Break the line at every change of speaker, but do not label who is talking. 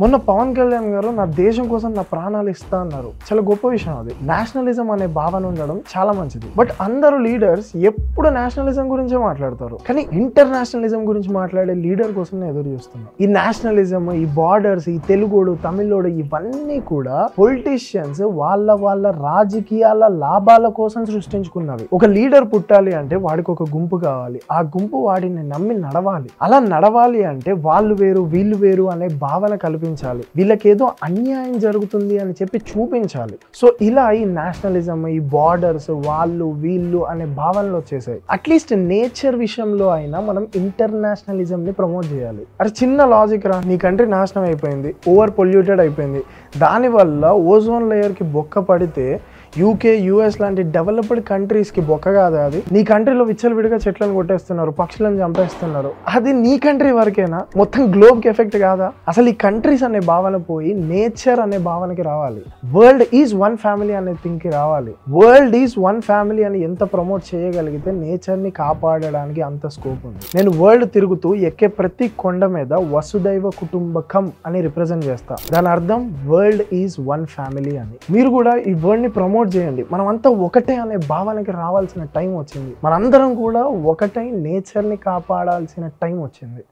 మొన్న పవన్ కళ్యాణ్ గారు నా దేశం కోసం నా ప్రాణాలు ఇస్తా అన్నారు. చాలా గొప్ప విషయం అది. నేషనలిజం అనే భావన ఉండడం చాలా మంచిది. బట్ అందరూ లీడర్స్ ఎప్పుడు నేషనలిజం గురించే మాట్లాడతారు, కానీ ఇంటర్నేషనలిజం గురించి మాట్లాడే లీడర్ కోసం నేను ఎదురు చూస్తున్నాను. ఈ నేషనలిజం, ఈ బార్డర్స్, ఈ తెలుగోడు, తమిళోడు, ఇవన్నీ కూడా పొలిటీషియన్స్ వాళ్ళ రాజకీయాల లాభాల కోసం సృష్టించుకున్నవి. ఒక లీడర్ పుట్టాలి అంటే వాడికి ఒక గుంపు కావాలి. ఆ గుంపు వాడిని నమ్మి నడవాలి. అలా నడవాలి అంటే వాళ్ళు వేరు వీళ్ళు వేరు అనే భావన కల్పించాలి. వీళ్ళకేదో అన్యాయం జరుగుతుంది అని చెప్పి చూపించాలి. సో ఇలా ఈ నేషనలిజం, ఈ బార్డర్స్, వాళ్ళు వీళ్ళు అనే భావనలు వచ్చేసాయి. అట్లీస్ట్ నేచర్ విషయంలో అయినా మనం ఇంటర్నేషనలిజం ని ప్రమోట్ చేయాలి. అరే చిన్న లాజిక్ రా, నీ కంట్రీ నాశనం అయిపోయింది, ఓవర్ పొల్యూటెడ్ అయిపోయింది, దానివల్ల ఓజోన్ లేయర్ కి బొక్క పడితే యూకే, యూఎస్ లాంటి డెవలప్డ్ కంట్రీస్ కి బొక్క కాదా అది? నీ కంట్రీలో విచ్చలవిడిగా చెట్లను కొట్టేస్తున్నారు, పక్షులను చంపేస్తున్నారు. అది నీ కంట్రీ వరకేనా? మొత్తం గ్లోబ్ కి ఎఫెక్ట్ కాదా? అసలు ఈ కంట్రీస్ అనే భావన పోయి నేచర్ అనే భావనకి రావాలి. వరల్డ్ ఈజ్ వన్ ఫ్యామిలీ అనే థింగ్ కి రావాలి. వరల్డ్ ఈజ్ వన్ ఫ్యామిలీ అని ఎంత ప్రమోట్ చేయగలిగితే నేచర్ ని కాపాడడానికి అంత స్కోప్ ఉంది. నేను వరల్డ్ తిరుగుతూ ఎక్కే ప్రతి కొండ మీద వసుదైవ కుటుంబకం అని రిప్రజెంట్ చేస్తా. దాని అర్థం వరల్డ్ ఈజ్ వన్ ఫ్యామిలీ అని. మీరు కూడా ఈ వరల్డ్ ని ప్రమోట్ చేయండి. మనం అంతా ఒకటే అనే భావనకి రావాల్సిన టైం వచ్చింది. మనందరం కూడా ఒకటై నేచర్ ని కాపాడాల్సిన టైం వచ్చింది.